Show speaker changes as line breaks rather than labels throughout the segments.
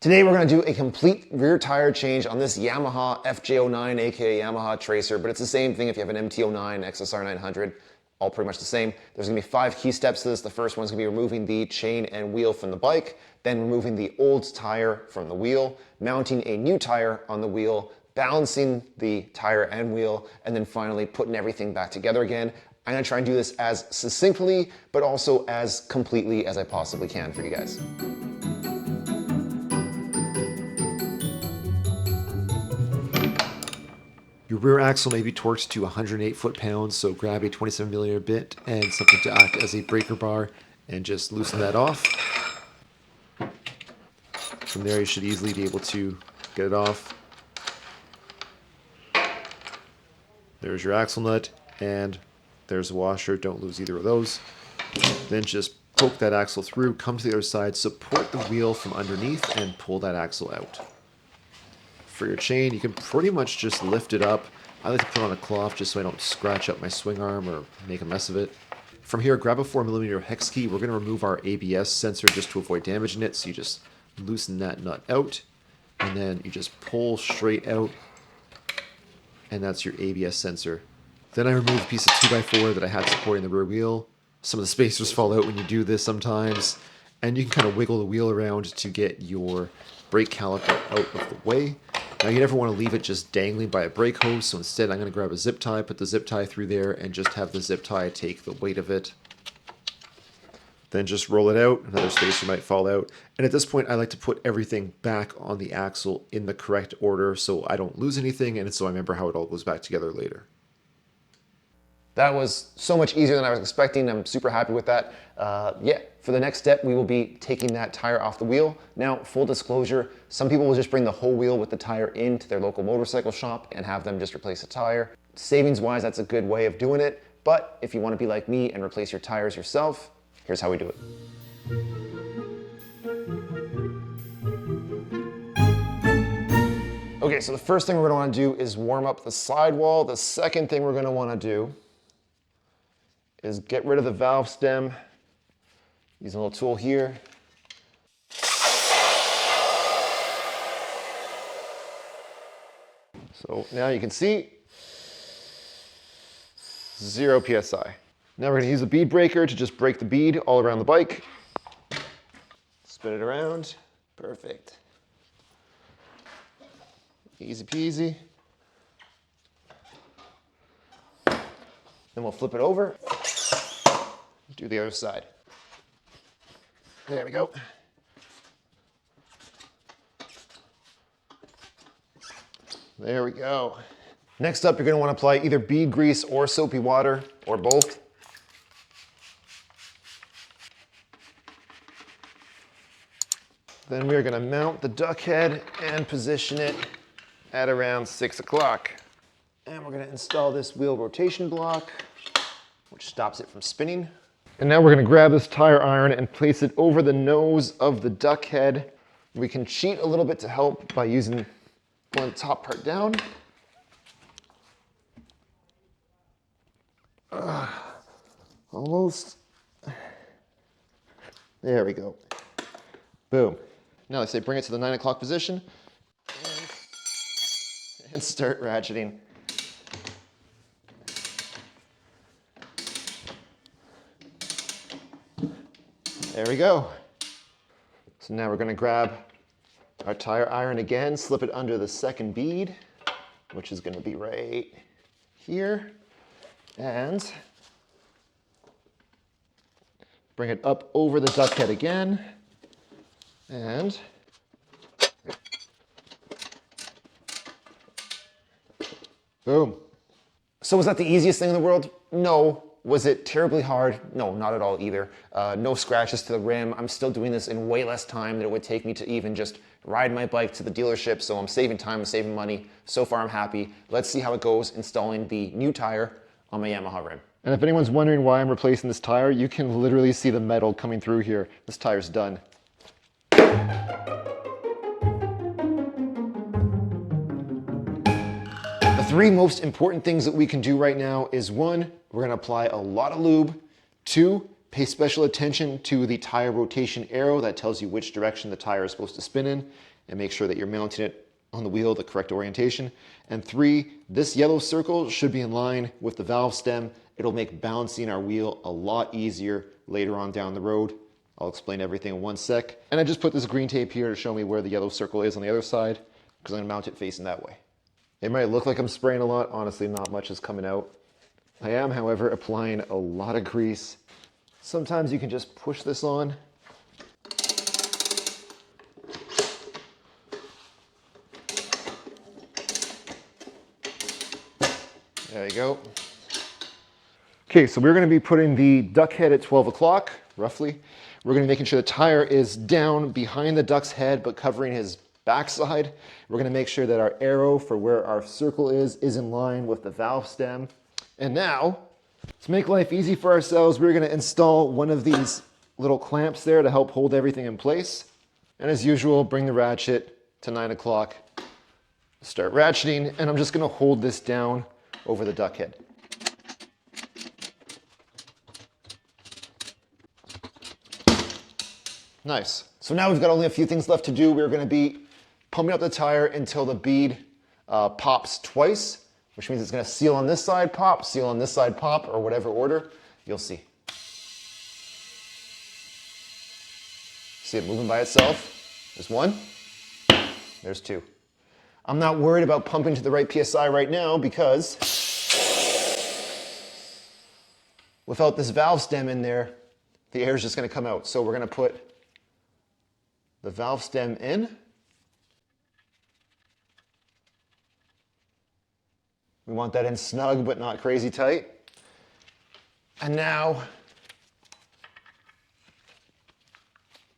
Today we're going to do a complete rear tire change on this Yamaha FJ09, aka Yamaha Tracer, but it's the same thing if you have an MT-09, XSR 900, all pretty much the same. There's going to be 5 key steps to this. The first one's going to be removing the chain and wheel from the bike, then removing the old tire from the wheel, mounting a new tire on the wheel, balancing the tire and wheel, and then finally putting everything back together again. I'm going to try and do this as succinctly, but also as completely as I possibly can for you guys.
Your rear axle may be torqued to 108 foot-pounds, so grab a 27mm bit and something to act as a breaker bar and just loosen that off. From there you should easily be able to get it off. There's your axle nut and there's a washer. Don't lose either of those. Then just poke that axle through, come to the other side, support the wheel from underneath and pull that axle out. For your chain, you can pretty much just lift it up. I like to put on a cloth just so I don't scratch up my swing arm or make a mess of it. From here, grab a 4mm hex key. We're going to remove our ABS sensor just to avoid damaging it. So you just loosen that nut out and then you just pull straight out and that's your ABS sensor. Then I removed a piece of 2x4 that I had supporting the rear wheel. Some of the spacers fall out when you do this sometimes, and you can kind of wiggle the wheel around to get your brake caliper out of the way. Now you never want to leave it just dangling by a brake hose, so instead I'm going to grab a zip tie, put the zip tie through there, and just have the zip tie take the weight of it. Then just roll it out, another spacer might fall out. And at this point I like to put everything back on the axle in the correct order so I don't lose anything, and so I remember how it all goes back together later.
That was so much easier than I was expecting. I'm super happy with that. Yeah, for the next step, we will be taking that tire off the wheel. Now, full disclosure, some people will just bring the whole wheel with the tire into their local motorcycle shop and have them just replace the tire. Savings-wise, that's a good way of doing it. But if you want to be like me and replace your tires yourself, here's how we do it. Okay, so the first thing we're going to want to do is warm up the sidewall. The second thing we're going to want to do is get rid of the valve stem. Use a little tool here. So now you can see 0 PSI. Now we're going to use the bead breaker to just break the bead all around the bike. Spin it around. Perfect. Easy peasy. Then we'll flip it over. Do the other side. There we go. There we go. Next up, you're going to want to apply either bead grease or soapy water, or both. Then we're going to mount the duck head and position it at around 6 o'clock. And we're going to install this wheel rotation block, which stops it from spinning. And now we're going to grab this tire iron and place it over the nose of the duck head. We can cheat a little bit to help by using one top part down. Almost. There we go. Boom. Now I say bring it to the 9 o'clock position and start ratcheting. There we go. So now we're going to grab our tire iron again, slip it under the second bead, which is going to be right here, and bring it up over the duck head again, and boom. So was that the easiest thing in the world? No. Was it terribly hard? No, not at all either. No scratches to the rim. I'm still doing this in way less time than it would take me to even just ride my bike to the dealership, so I'm saving time, I'm saving money. So far I'm happy. Let's see how it goes installing the new tire on my Yamaha rim. And if anyone's wondering why I'm replacing this tire, you can literally see the metal coming through here. This tire's done. The 3 most important things that we can do right now is 1, we're going to apply a lot of lube. 2,
Pay special attention to the tire rotation arrow that tells you which direction the tire is supposed to spin in, and make sure that you're mounting it on the wheel the correct orientation. And 3, this yellow circle should be in line with the valve stem. It'll make balancing our wheel a lot easier later on down the road. I'll explain everything in one sec. And I just put this green tape here to show me where the yellow circle is on the other side, because I'm gonna mount it facing that way. It might look like I'm spraying a lot. Honestly, not much is coming out. I am, however, applying a lot of grease. Sometimes you can just push this on. There you go. Okay, so we're going to be putting the duck head at 12 o'clock, roughly. We're going to be making sure the tire is down behind the duck's head, but covering his backside. We're going to make sure that our arrow for where our circle is in line with the valve stem. And now, to make life easy for ourselves, we're going to install one of these little clamps there to help hold everything in place. And as usual, bring the ratchet to 9 o'clock, start ratcheting, and I'm just going to hold this down over the duck head. Nice. So now we've got only a few things left to do. We're going to be pumping up the tire until the bead pops twice, which means it's going to seal on this side, pop, seal on this side, pop, or whatever order. You'll see. See it moving by itself. There's 1. There's 2. I'm not worried about pumping to the right PSI right now because without this valve stem in there, the air is just going to come out. So we're going to put the valve stem in. We want that in snug but not crazy tight. And now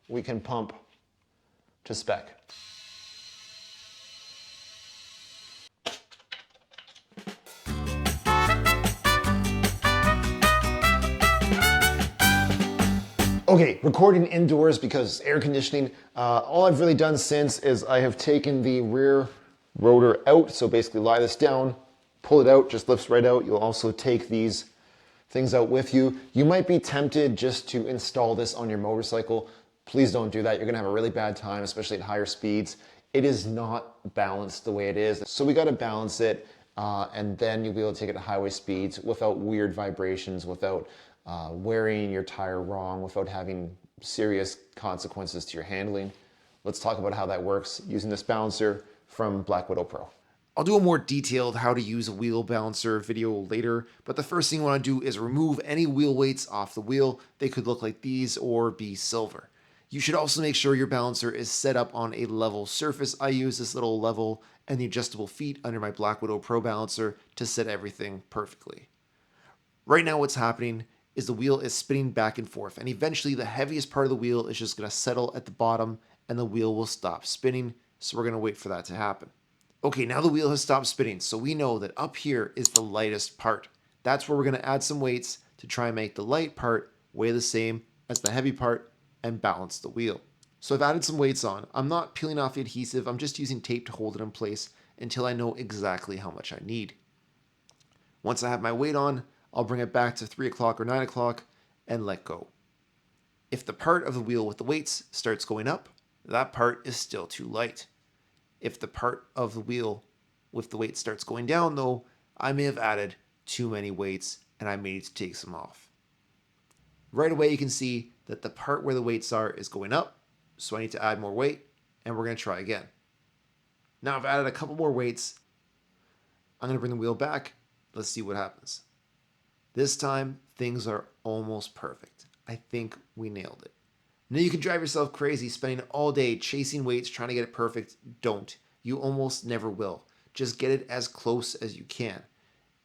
we can pump to spec. Okay, recording indoors because air conditioning. All I've really done since is I have taken the rear rotor out. So basically lie this down, pull it out, just lifts right out. You'll also take these things out with you. You might be tempted just to install this on your motorcycle. Please don't do that. You're gonna have a really bad time, especially at higher speeds. It is not balanced the way it is. So we gotta balance it and then you'll be able to take it to highway speeds without weird vibrations, without wearing your tire wrong, without having serious consequences to your handling. Let's talk about how that works using this balancer from Black Widow Pro.
I'll do a more detailed how to use a wheel balancer video later, but the first thing I want to do is remove any wheel weights off the wheel. They could look like these or be silver. You should also make sure your balancer is set up on a level surface. I use this little level and the adjustable feet under my Black Widow Pro balancer to set everything perfectly. Right now what's happening is the wheel is spinning back and forth, and eventually the heaviest part of the wheel is just going to settle at the bottom and the wheel will stop spinning, so we're going to wait for that to happen. Okay, now the wheel has stopped spinning, so we know that up here is the lightest part. That's where we're going to add some weights to try and make the light part weigh the same as the heavy part and balance the wheel. So I've added some weights on. I'm not peeling off the adhesive, I'm just using tape to hold it in place until I know exactly how much I need. Once I have my weight on, I'll bring it back to 3 o'clock or 9 o'clock and let go. If the part of the wheel with the weights starts going up, that part is still too light. If the part of the wheel with the weight starts going down though, I may have added too many weights and I may need to take some off. Right away you can see that the part where the weights are is going up, so I need to add more weight and we're going to try again. Now I've added a couple more weights. I'm going to bring the wheel back. Let's see what happens. This time, things are almost perfect. I think we nailed it. Now you can drive yourself crazy spending all day chasing weights trying to get it perfect. Don't. You almost never will. Just get it as close as you can.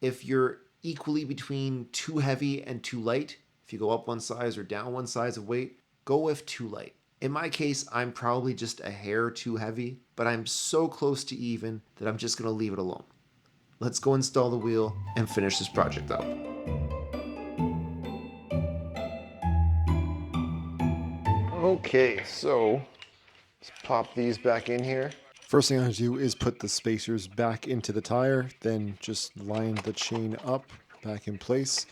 If you're equally between too heavy and too light, if you go up one size or down one size of weight, go with too light. In my case, I'm probably just a hair too heavy, but I'm so close to even that I'm just going to leave it alone. Let's go install the wheel and finish this project up.
Okay, so let's pop these back in here. First thing I'm going to do is put the spacers back into the tire, then just line the chain up back in place.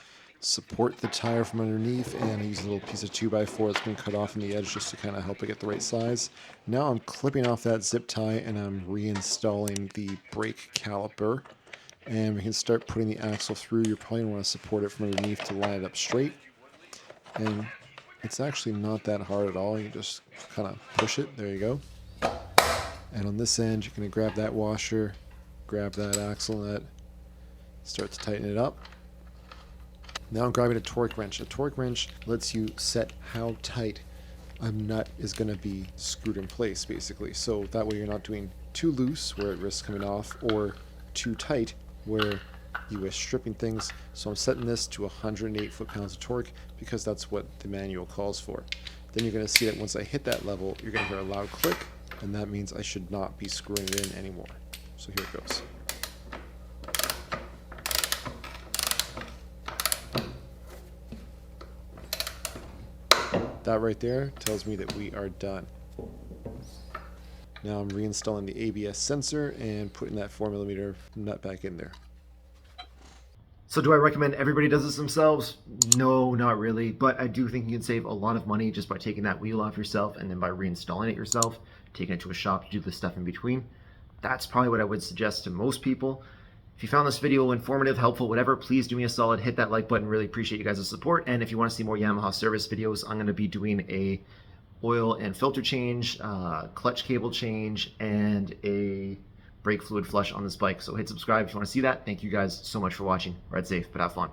support the tire from underneath, and I use a little piece of 2x4 that's been cut off on the edge just to kind of help it get the right size. Now I'm clipping off that zip tie and I'm reinstalling the brake caliper, and we can start putting the axle through. You probably want to support it from underneath to line it up straight, and it's actually not that hard at all. You just kind of push it. There you go. And on this end, you're going to grab that washer, grab that axle nut, start to tighten it up. Now I'm grabbing a torque wrench. A torque wrench lets you set how tight a nut is going to be screwed in place, basically. So that way you're not doing too loose where it risks coming off, or too tight where you risk stripping things. So I'm setting this to 108 foot-pounds of torque because that's what the manual calls for. Then you're going to see that once I hit that level, you're going to hear a loud click, and that means I should not be screwing it in anymore. So here it goes. That right there tells me that we are done. Now I'm reinstalling the ABS sensor and putting that 4mm nut back in there.
So do I recommend everybody does this themselves? No, not really, but I do think you can save a lot of money just by taking that wheel off yourself and then by reinstalling it yourself, taking it to a shop to do the stuff in between. That's probably what I would suggest to most people. If you found this video informative, helpful, whatever, please do me a solid, hit that like button. Really appreciate you guys' support. And if you want to see more Yamaha service videos, I'm going to be doing a oil and filter change, clutch cable change, and a brake fluid flush on this bike. So hit subscribe if you want to see that. Thank you guys so much for watching. Ride safe, but have fun.